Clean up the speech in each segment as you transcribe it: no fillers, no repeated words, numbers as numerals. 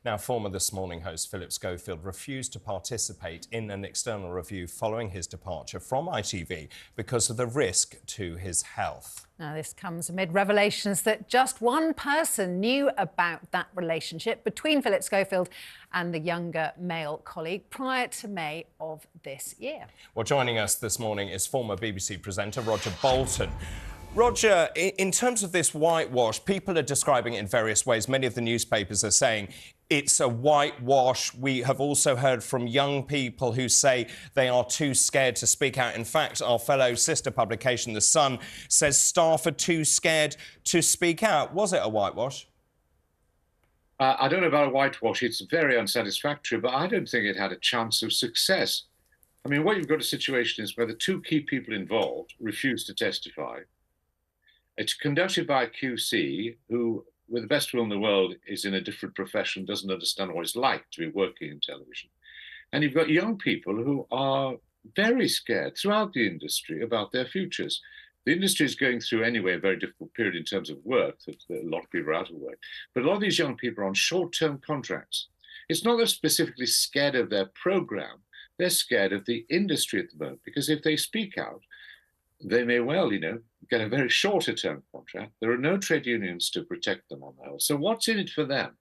Now, former This Morning host Phillip Schofield refused to participate in an external review following his departure from ITV because of the risk to his health. Now, this comes amid revelations that just one person knew about that relationship between Phillip Schofield and the younger male colleague prior to May of this year. Well, joining us this morning is former BBC presenter Roger Bolton. Roger, in terms of this whitewash, people are describing it in various ways. Many of the newspapers are saying it's a whitewash. We have also heard from young people who say they are too scared to speak out. In fact, our fellow sister publication, The Sun, says staff are too scared to speak out. Was it a whitewash? I don't know about a whitewash. It's very unsatisfactory, but I don't think it had a chance of success. I mean, what you've got a situation is where the two key people involved refuse to testify. It's conducted by a QC who, with the best will in the world, is in a different profession, doesn't understand what it's like to be working in television. And you've got young people who are very scared throughout the industry about their futures. The industry is going through anyway a very difficult period in terms of work, that a lot of people are out of work. But a lot of these young people are on short-term contracts. It's not they're specifically scared of their program, they're scared of the industry at the moment, because if they speak out, they may well, get a very shorter term contract. There are no trade unions to protect them on that. So what's in it for them?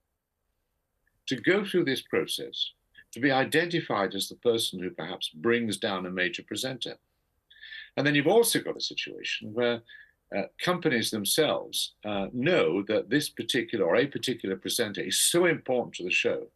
To go through this process, to be identified as the person who perhaps brings down a major presenter. And then you've also got a situation where companies themselves know that this particular or a particular presenter is so important to the show,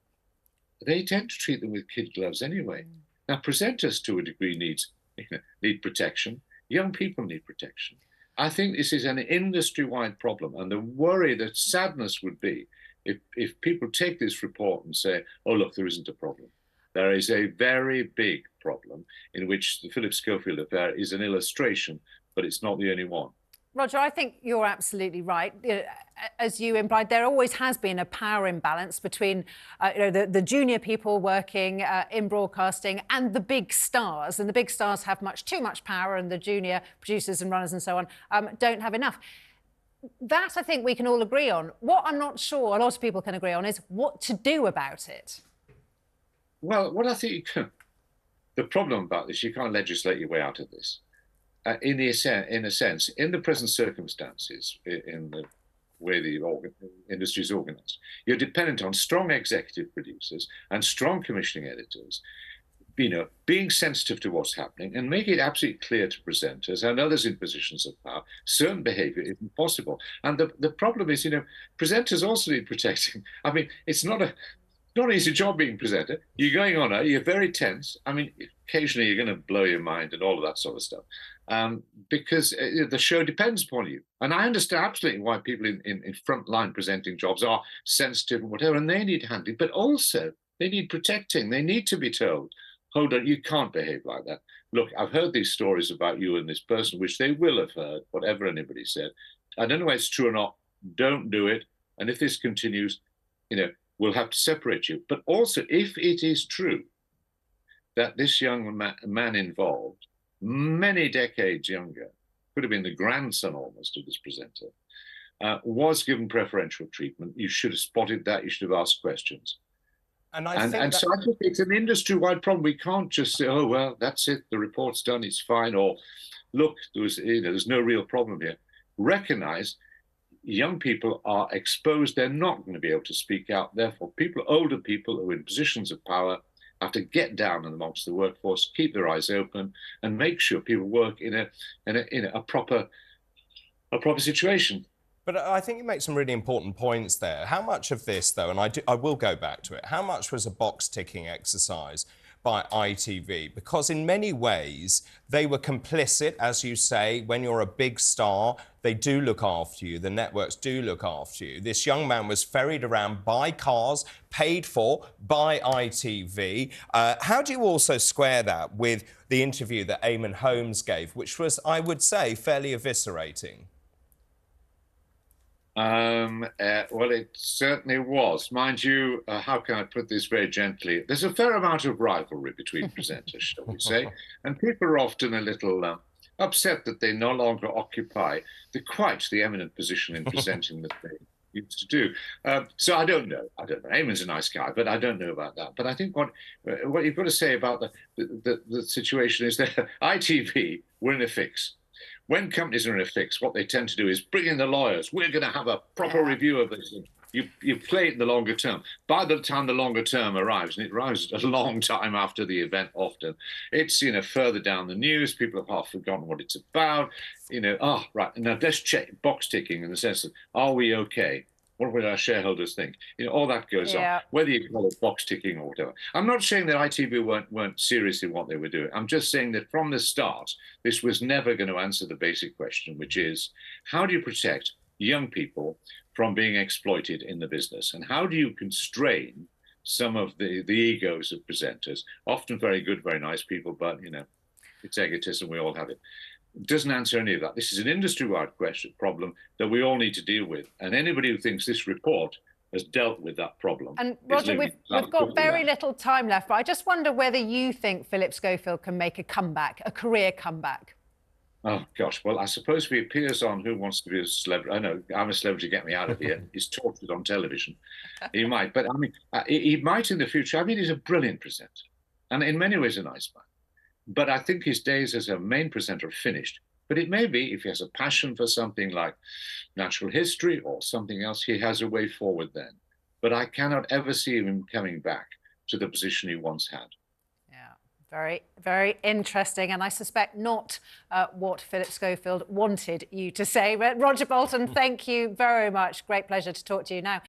they tend to treat them with kid gloves anyway. Now, presenters to a degree need protection. Young people need protection. I think this is an industry-wide problem, and the worry, the sadness would be if people take this report and say, oh, look, there isn't a problem. There is a very big problem in which the Phillip Schofield affair is an illustration, but it's not the only one. Roger, I think you're absolutely right. As you implied, there always has been a power imbalance between the junior people working in broadcasting and the big stars. And the big stars have too much power, and the junior producers and runners and so on don't have enough. That, I think, we can all agree on. What I'm not sure a lot of people can agree on is what to do about it. Well, what I think the problem about this, you can't legislate your way out of this. In a sense, in the present circumstances, in the way the industry is organised, you're dependent on strong executive producers and strong commissioning editors, being sensitive to what's happening and make it absolutely clear to presenters and others in positions of power, certain behaviour isn't possible. And the problem is, presenters also need protecting. I mean, it's not an easy job being a presenter. You're going on, you're very tense. I mean, occasionally you're going to blow your mind and all of that sort of stuff. Because the show depends upon you. And I understand absolutely why people in frontline presenting jobs are sensitive and whatever, and they need handling, but also they need protecting. They need to be told, hold on, you can't behave like that. Look, I've heard these stories about you and this person, which they will have heard, whatever anybody said. I don't know whether it's true or not. Don't do it. And if this continues, we'll have to separate you. But also, if it is true that this young man involved, many decades younger, could have been the grandson almost of this presenter, was given preferential treatment. You should have spotted that. You should have asked questions. So I think it's an industry-wide problem. We can't just say, oh, well, that's it. The report's done. It's fine. Or, look, there's no real problem here. Recognize young people are exposed. They're not going to be able to speak out. Therefore, older people who are in positions of power have to get down amongst the workforce, keep their eyes open, and make sure people work in a proper situation. But I think you make some really important points there. How much of this, though, and I will go back to it, how much was a box-ticking exercise by ITV? Because in many ways, they were complicit, as you say. When you're a big star, they do look after you. The networks do look after you. This young man was ferried around by cars, paid for by ITV. How do you also square that with the interview that Eamon Holmes gave, which was, I would say, fairly eviscerating? Well, it certainly was. Mind you, how can I put this very gently? There's a fair amount of rivalry between presenters, shall we say, and people are often a little upset that they no longer occupy the eminent position in presenting that used to do. So I don't know. Eamon's a nice guy, but I don't know about that. But I think what you've got to say about the situation is that ITV were in a fix. When companies are in a fix, what they tend to do is bring in the lawyers. We're going to have a proper review of this. You play it in the longer term. By the time the longer term arrives, and it arrives a long time after the event often, it's, further down the news, people have half forgotten what it's about. Right, now let's check box ticking in the sense of, are we okay? What will our shareholders think? All that goes on, whether you call it box ticking or whatever. I'm not saying that ITV weren't serious in what they were doing. I'm just saying that from the start, this was never going to answer the basic question, which is, how do you protect young people from being exploited in the business? And how do you constrain some of the egos of presenters, often very good, very nice people, but, it's egotism, we all have it. It doesn't answer any of that. This is an industry-wide problem that we all need to deal with. And anybody who thinks this report has dealt with that problem. And Roger, we've got very little time left, but I just wonder whether you think Phillip Schofield can make a comeback, a career comeback. Oh, gosh. Well, I suppose if he appears on Who Wants to Be a Celebrity, I know, I'm a Celebrity, get me out of here, he's tortured on television, he might. But, he might in the future. He's a brilliant presenter and in many ways a nice man. But I think his days as a main presenter are finished. But it may be, if he has a passion for something like natural history or something else, he has a way forward then. But I cannot ever see him coming back to the position he once had. Very, very interesting, and I suspect not what Phillip Schofield wanted you to say. But Roger Bolton, thank you very much. Great pleasure to talk to you now.